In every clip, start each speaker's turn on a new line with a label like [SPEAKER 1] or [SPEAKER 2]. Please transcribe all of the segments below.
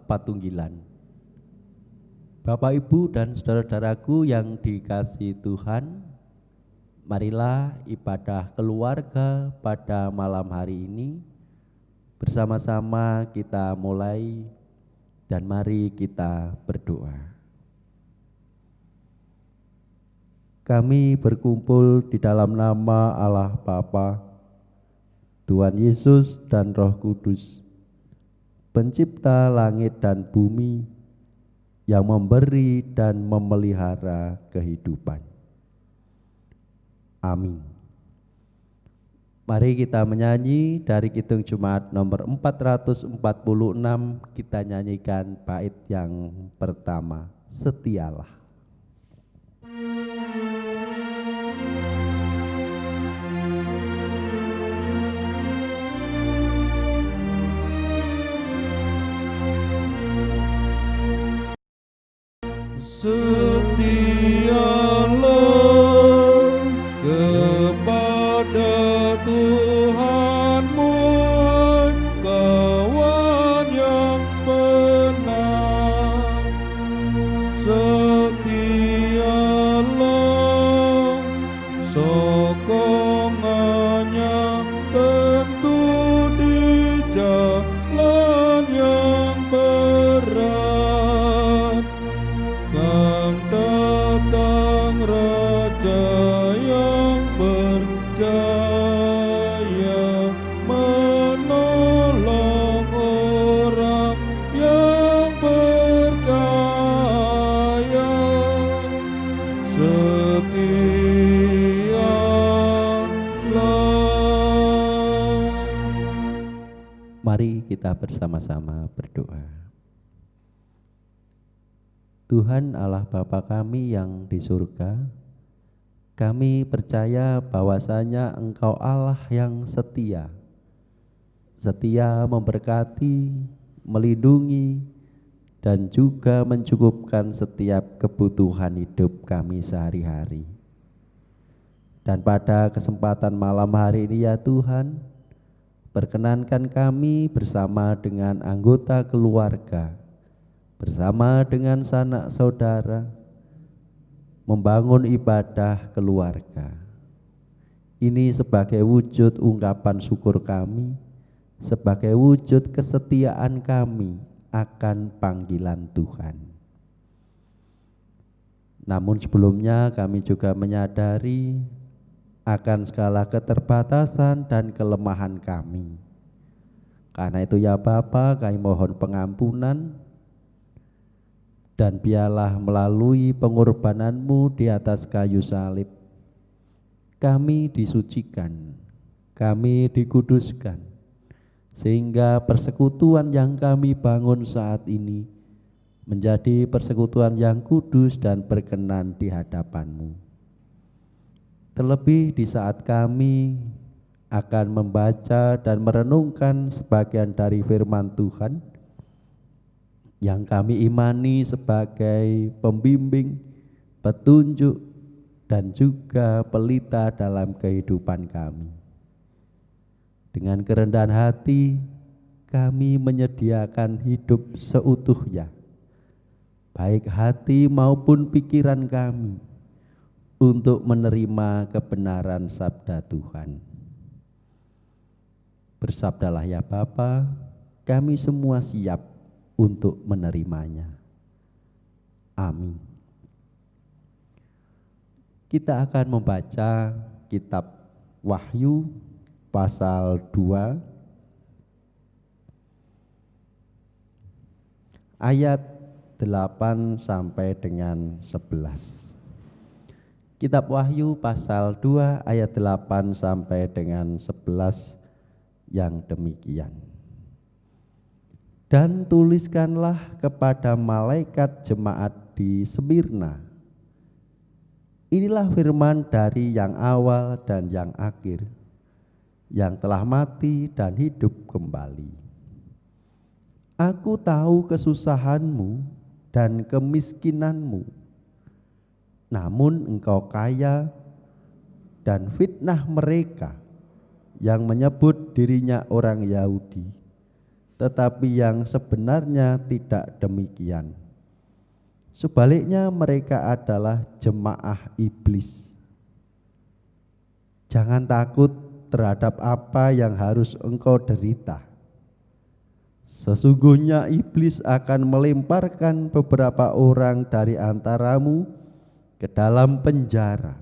[SPEAKER 1] Patunggilan. Bapak, Ibu, dan saudara-saudaraku yang dikasihi Tuhan, marilah ibadah keluarga pada malam hari ini bersama-sama kita mulai, dan mari kita berdoa. Kami berkumpul di dalam nama Allah Bapa, Tuhan Yesus dan Roh Kudus, Pencipta langit dan bumi, yang memberi dan memelihara kehidupan. Amin. Mari kita menyanyi dari Kidung Jumat nomor 446, kita nyanyikan bait yang pertama, Setialah.
[SPEAKER 2] Setialah kepada Tuhanmu, kawan yang benar. Setialah sokongannya tentu di jalan yang berat. Kan datang Raja yang berjaya, menolong orang yang percaya. Setialah.
[SPEAKER 1] Mari kita bersama-sama berdoa. Tuhan Allah Bapa kami yang di surga, kami percaya bahwasanya Engkau Allah yang setia, setia memberkati, melindungi, dan juga mencukupkan setiap kebutuhan hidup kami sehari-hari. Dan pada kesempatan malam hari ini ya Tuhan, perkenankan kami bersama dengan anggota keluarga, bersama dengan sanak saudara, membangun ibadah keluarga. Ini sebagai wujud ungkapan syukur kami, sebagai wujud kesetiaan kami akan panggilan Tuhan. Namun sebelumnya kami juga menyadari akan segala keterbatasan dan kelemahan kami. Karena itu ya Bapa, kami mohon pengampunan, dan biarlah melalui pengorbanan-Mu di atas kayu salib, kami disucikan, kami dikuduskan, sehingga persekutuan yang kami bangun saat ini menjadi persekutuan yang kudus dan berkenan di hadapan-Mu. Terlebih di saat kami akan membaca dan merenungkan sebagian dari firman Tuhan, yang kami imani sebagai pembimbing, petunjuk, dan juga pelita dalam kehidupan kami. Dengan kerendahan hati, kami menyediakan hidup seutuhnya, baik hati maupun pikiran kami, untuk menerima kebenaran sabda Tuhan. Bersabdalah ya Bapa, kami semua siap untuk menerimanya. Amin. Kita akan membaca kitab Wahyu pasal 2 ayat 8 sampai dengan 11. Kitab Wahyu pasal 2 ayat 8 sampai dengan 11 yang demikian. Dan tuliskanlah kepada malaikat jemaat di Smirna, inilah firman dari yang awal dan yang akhir, yang telah mati dan hidup kembali. Aku tahu kesusahanmu dan kemiskinanmu, namun engkau kaya, dan fitnah mereka yang menyebut dirinya orang Yahudi tetapi yang sebenarnya tidak demikian. Sebaliknya mereka adalah jemaah iblis. Jangan takut terhadap apa yang harus engkau derita. Sesungguhnya iblis akan melemparkan beberapa orang dari antaramu ke dalam penjara,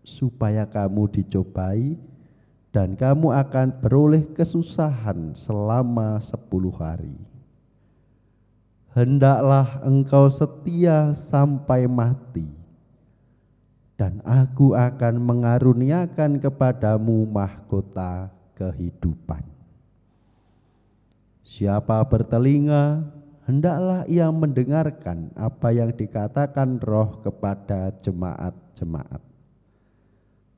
[SPEAKER 1] supaya kamu dicobai dan kamu akan beroleh kesusahan selama 10 hari. Hendaklah engkau setia sampai mati, dan aku akan mengaruniakan kepadamu mahkota kehidupan. Siapa bertelinga, hendaklah ia mendengarkan apa yang dikatakan Roh kepada jemaat-jemaat.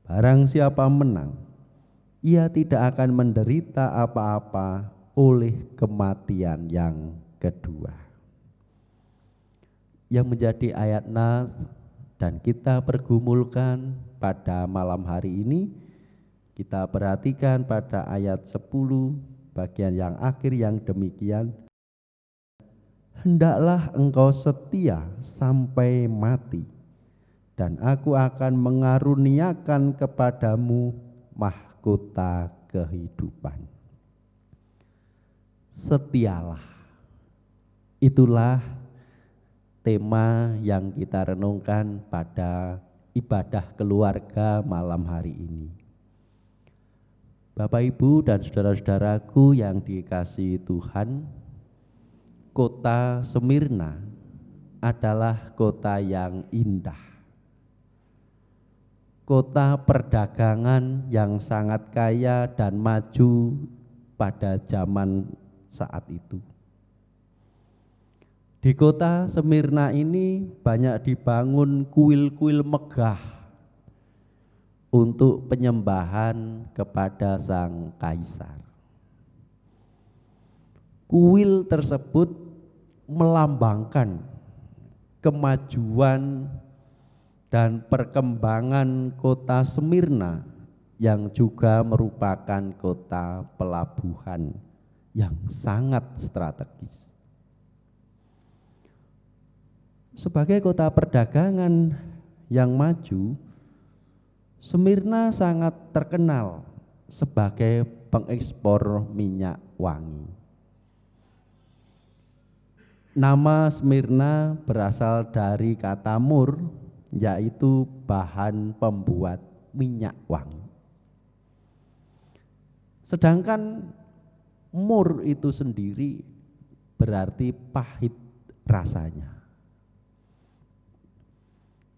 [SPEAKER 1] Barang siapa menang, ia tidak akan menderita apa-apa oleh kematian yang kedua. Yang menjadi ayat nas dan kita pergumulkan pada malam hari ini, kita perhatikan pada ayat 10 bagian yang akhir yang demikian. Hendaklah engkau setia sampai mati, dan aku akan mengaruniakan kepadamu mahkota kehidupan. Setialah, itulah tema yang kita renungkan pada ibadah keluarga malam hari ini. Bapak, Ibu, dan saudara-saudaraku yang dikasihi Tuhan, kota Smyrna adalah kota yang indah. Kota perdagangan yang sangat kaya dan maju pada zaman saat itu. Di kota Smyrna ini banyak dibangun kuil-kuil megah untuk penyembahan kepada sang kaisar. Kuil tersebut melambangkan kemajuan dan perkembangan kota Smyrna yang juga merupakan kota pelabuhan yang sangat strategis. Sebagai kota perdagangan yang maju, Smyrna sangat terkenal sebagai pengekspor minyak wangi. Nama Smyrna berasal dari kata mur, yaitu bahan pembuat minyak wangi. Sedangkan mur itu sendiri berarti pahit rasanya.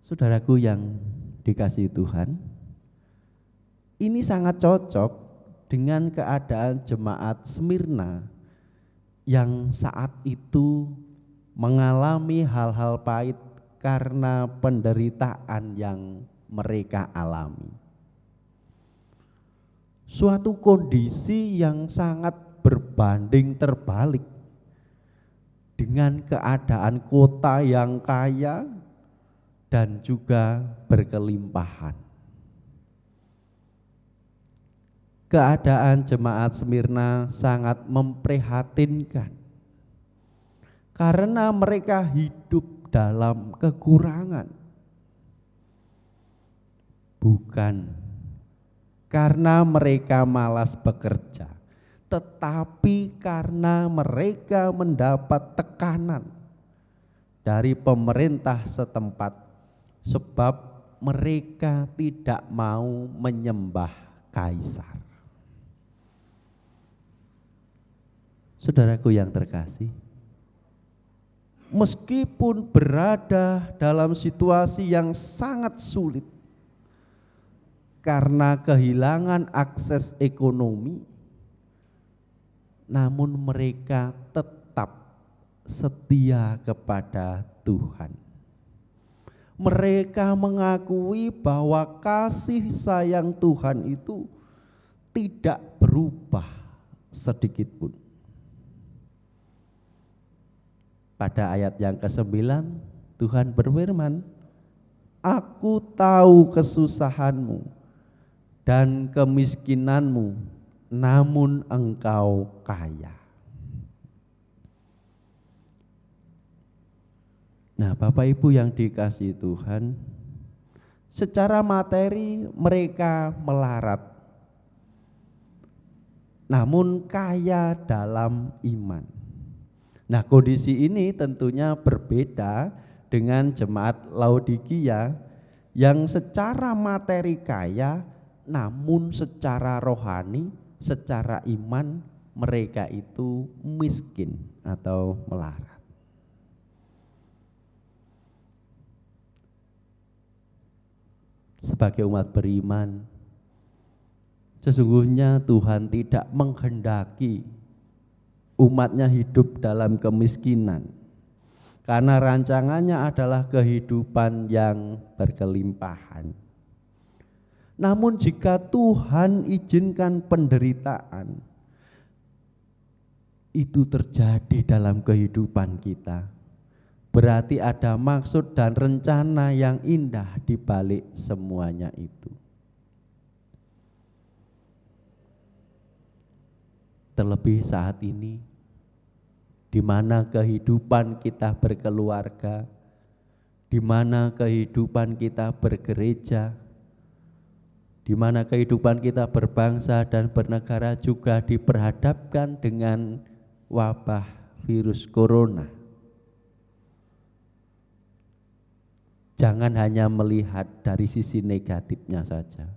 [SPEAKER 1] Saudaraku yang dikasihi Tuhan, ini sangat cocok dengan keadaan jemaat Smyrna yang saat itu mengalami hal-hal pahit karena penderitaan yang mereka alami. Suatu kondisi yang sangat berbanding terbalik dengan keadaan kota yang kaya dan juga berkelimpahan. Keadaan jemaat Smyrna sangat memprihatinkan karena mereka hidup dalam kekurangan. Bukan karena mereka malas bekerja, tetapi karena mereka mendapat tekanan dari pemerintah setempat, sebab mereka tidak mau menyembah kaisar. Saudaraku yang terkasih, meskipun berada dalam situasi yang sangat sulit karena kehilangan akses ekonomi, namun mereka tetap setia kepada Tuhan. Mereka mengakui bahwa kasih sayang Tuhan itu tidak berubah sedikit pun. Pada ayat yang ke-9 Tuhan berfirman, "Aku tahu kesusahanmu dan kemiskinanmu, namun engkau kaya." Nah, Bapak Ibu yang dikasihi Tuhan, secara materi mereka melarat, namun kaya dalam iman. Nah, kondisi ini tentunya berbeda dengan jemaat Laodikia yang secara materi kaya, namun secara rohani, secara iman mereka itu miskin atau melarat. Sebagai umat beriman, sesungguhnya Tuhan tidak menghendaki umatnya hidup dalam kemiskinan, karena rancangannya adalah kehidupan yang berkelimpahan. Namun jika Tuhan izinkan penderitaan itu terjadi dalam kehidupan kita, berarti ada maksud dan rencana yang indah di balik semuanya itu. Terlebih saat ini, di mana kehidupan kita berkeluarga, di mana kehidupan kita bergereja, di mana kehidupan kita berbangsa dan bernegara juga diperhadapkan dengan wabah virus corona. Jangan hanya melihat dari sisi negatifnya saja,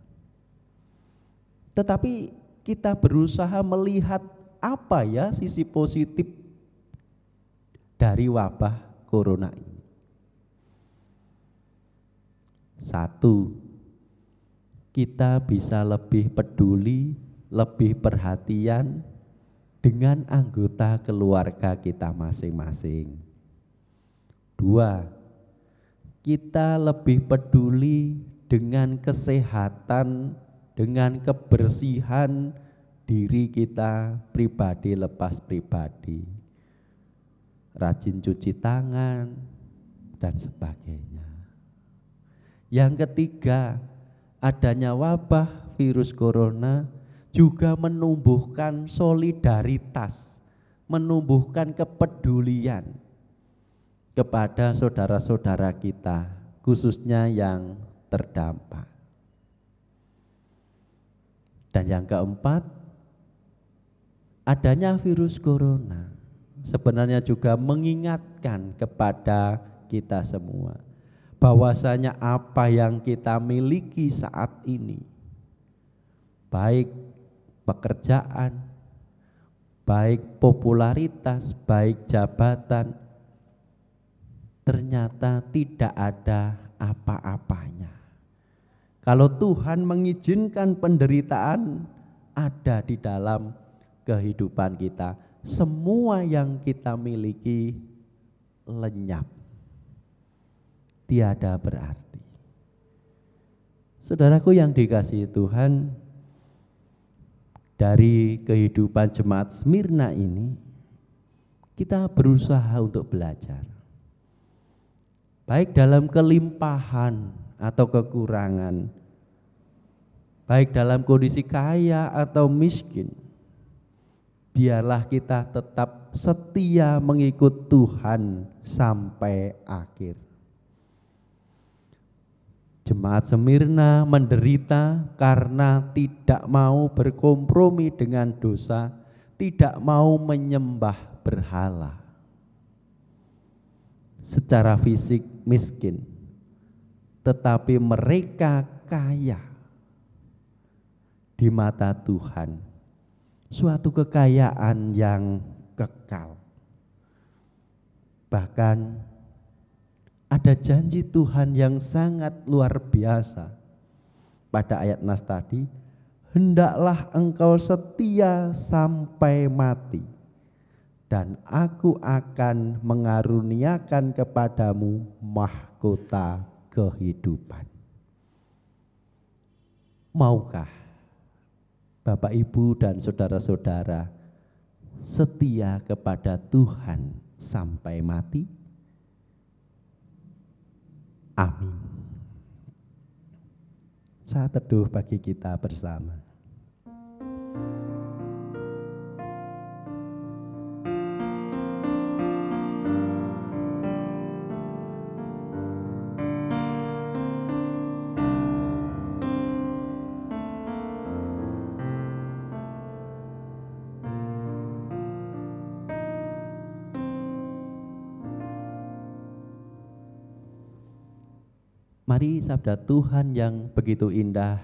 [SPEAKER 1] tetapi kita berusaha melihat apa ya sisi positif dari wabah corona ini. Satu, kita bisa lebih peduli, lebih perhatian dengan anggota keluarga kita masing-masing. Dua, kita lebih peduli dengan kesehatan, dengan kebersihan diri kita pribadi lepas pribadi, rajin cuci tangan dan sebagainya. Yang ketiga, adanya wabah virus corona juga menumbuhkan solidaritas, menumbuhkan kepedulian kepada saudara-saudara kita, khususnya yang terdampak. Dan yang keempat, adanya virus corona sebenarnya juga mengingatkan kepada kita semua bahwasanya apa yang kita miliki saat ini, baik pekerjaan, baik popularitas, baik jabatan, ternyata tidak ada apa-apanya. Kalau Tuhan mengizinkan penderitaan ada di dalam kehidupan kita, semua yang kita miliki lenyap, tiada berarti. Saudaraku yang dikasihi Tuhan, dari kehidupan jemaat Smyrna ini kita berusaha untuk belajar, baik dalam kelimpahan atau kekurangan, baik dalam kondisi kaya atau miskin, biarlah kita tetap setia mengikut Tuhan sampai akhir. Jemaat Smyrna menderita karena tidak mau berkompromi dengan dosa, tidak mau menyembah berhala. Secara fisik miskin, tetapi mereka kaya di mata Tuhan, suatu kekayaan yang kekal. Bahkan ada janji Tuhan yang sangat luar biasa pada ayat nas tadi, hendaklah engkau setia sampai mati, dan aku akan mengaruniakan kepadamu mahkota kehidupan. Maukah Bapak Ibu dan saudara-saudara setia kepada Tuhan sampai mati? Amin. Saat teduh bagi kita bersama. Mari sabda Tuhan yang begitu indah,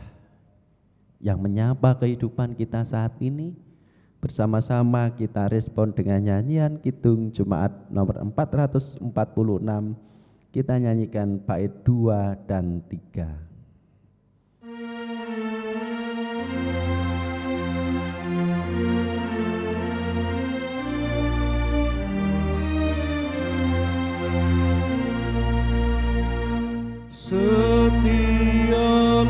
[SPEAKER 1] yang menyapa kehidupan kita saat ini, bersama-sama kita respon dengan nyanyian Kidung Jumat nomor 446. Kita nyanyikan bait 2 dan 3.
[SPEAKER 2] Setialah,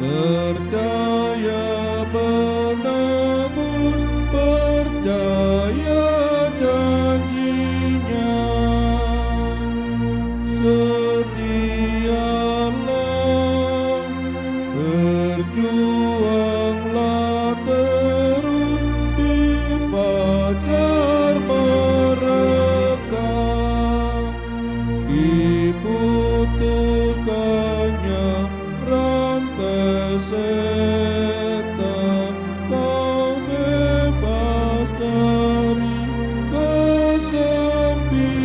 [SPEAKER 2] percaya menebus, percaya janjinya. Setialah, berjuanglah terus di pacar mereka. Diputuskannya rantai setan, kau bebas dari kesempitan.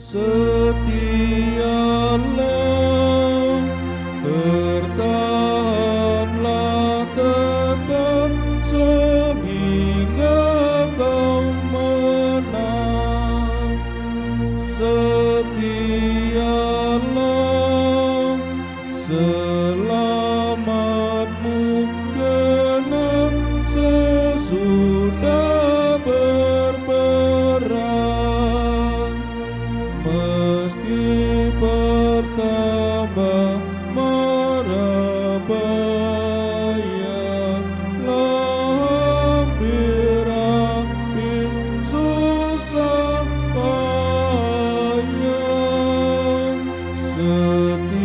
[SPEAKER 2] Setialah, bertahanlah tetap sehingga kau menang. Setialah, selamatmu genap sesudah berperang. Meski bertambah mara bahaya, hampir habis susah payah. Setialah.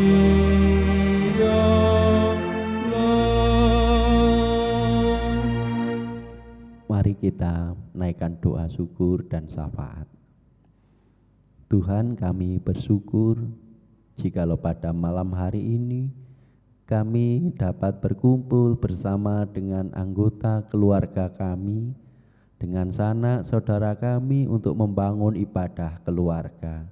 [SPEAKER 1] Mari kita naikkan doa syukur dan syafaat. Tuhan, kami bersyukur jikalau pada malam hari ini kami dapat berkumpul bersama dengan anggota keluarga kami, dengan sanak saudara kami untuk membangun ibadah keluarga.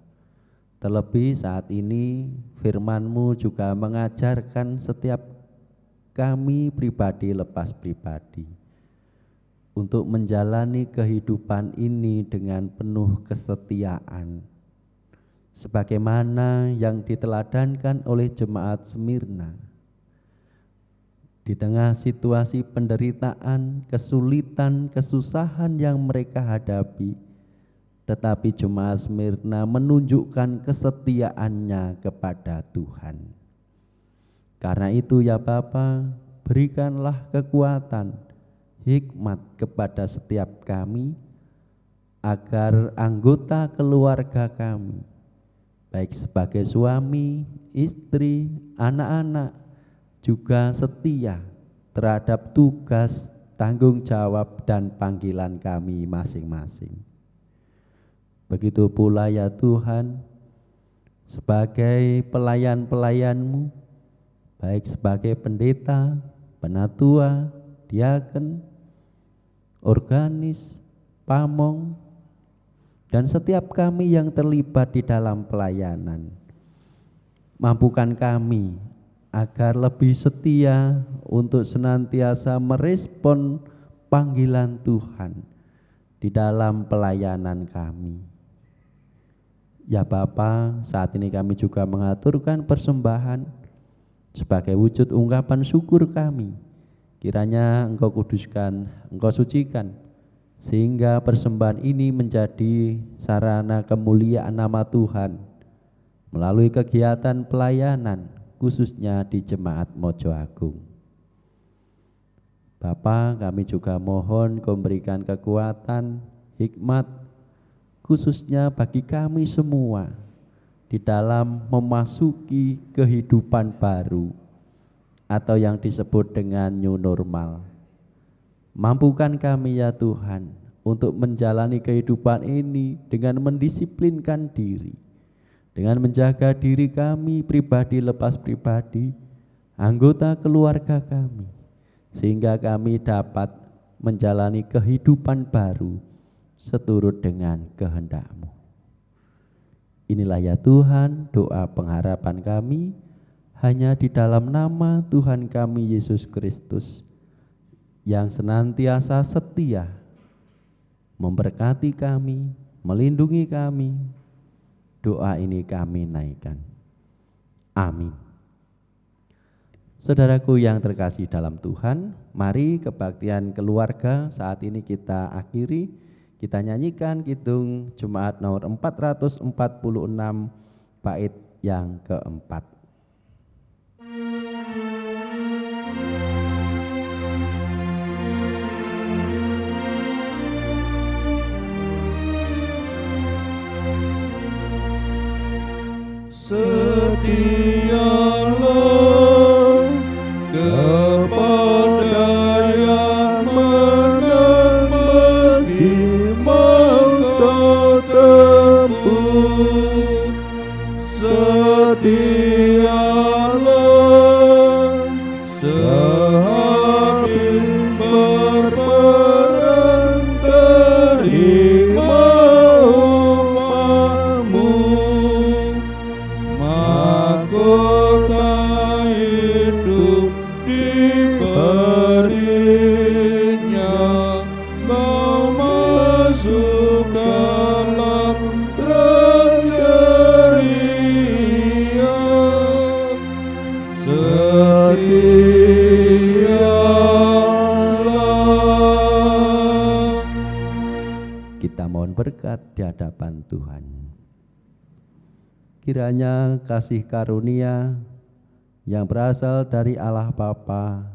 [SPEAKER 1] Terlebih saat ini firman-Mu juga mengajarkan setiap kami pribadi lepas pribadi untuk menjalani kehidupan ini dengan penuh kesetiaan, sebagaimana yang diteladankan oleh jemaat Smyrna. Di tengah situasi penderitaan, kesulitan, kesusahan yang mereka hadapi, tetapi jemaat Smyrna menunjukkan kesetiaannya kepada Tuhan. Karena itu ya Bapa, berikanlah kekuatan, hikmat kepada setiap kami, agar anggota keluarga kami, baik sebagai suami, istri, anak-anak, juga setia terhadap tugas, tanggung jawab, dan panggilan kami masing-masing. Begitu pula ya Tuhan, sebagai pelayan-pelayan-Mu, baik sebagai pendeta, penatua, diaken, organis, pamong, dan setiap kami yang terlibat di dalam pelayanan, mampukan kami agar lebih setia untuk senantiasa merespon panggilan Tuhan di dalam pelayanan kami. Ya Bapa, saat ini kami juga mengaturkan persembahan sebagai wujud ungkapan syukur kami. Kiranya Engkau kuduskan, Engkau sucikan, sehingga persembahan ini menjadi sarana kemuliaan nama Tuhan melalui kegiatan pelayanan, khususnya di Jemaat Mojo Agung. Bapa, kami juga mohon Kau memberikan kekuatan, hikmat, khususnya bagi kami semua di dalam memasuki kehidupan baru atau yang disebut dengan new normal. Mampukan kami ya Tuhan untuk menjalani kehidupan ini dengan mendisiplinkan diri, dengan menjaga diri kami pribadi lepas pribadi, anggota keluarga kami, sehingga kami dapat menjalani kehidupan baru seturut dengan kehendak-Mu. Inilah ya Tuhan doa pengharapan kami, hanya di dalam nama Tuhan kami Yesus Kristus yang senantiasa setia memberkati kami, melindungi kami. Doa ini kami naikkan. Amin. Saudaraku yang terkasih dalam Tuhan, mari kebaktian keluarga saat ini kita akhiri. Kita nyanyikan kidung Jemaat nomor 446 bait yang keempat.
[SPEAKER 2] Setialah kepada yang menang meski mahkota tempuh. Setialah sehabis berperang, terima upahmu. Mahkota hidup diberinya, kau masuk dalam terang ceria. Setialah.
[SPEAKER 1] Kita mohon berkat di hadapan Tuhan. Kiranya kasih karunia yang berasal dari Allah Bapa,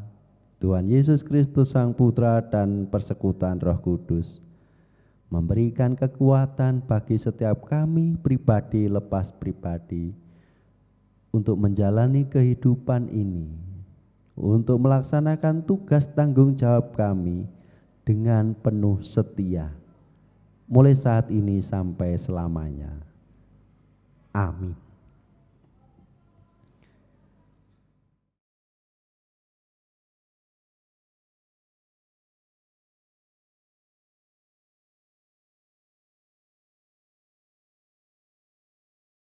[SPEAKER 1] Tuhan Yesus Kristus Sang Putra dan persekutuan Roh Kudus memberikan kekuatan bagi setiap kami pribadi lepas pribadi untuk menjalani kehidupan ini, untuk melaksanakan tugas tanggung jawab kami dengan penuh setia, mulai saat ini sampai selamanya. Amin.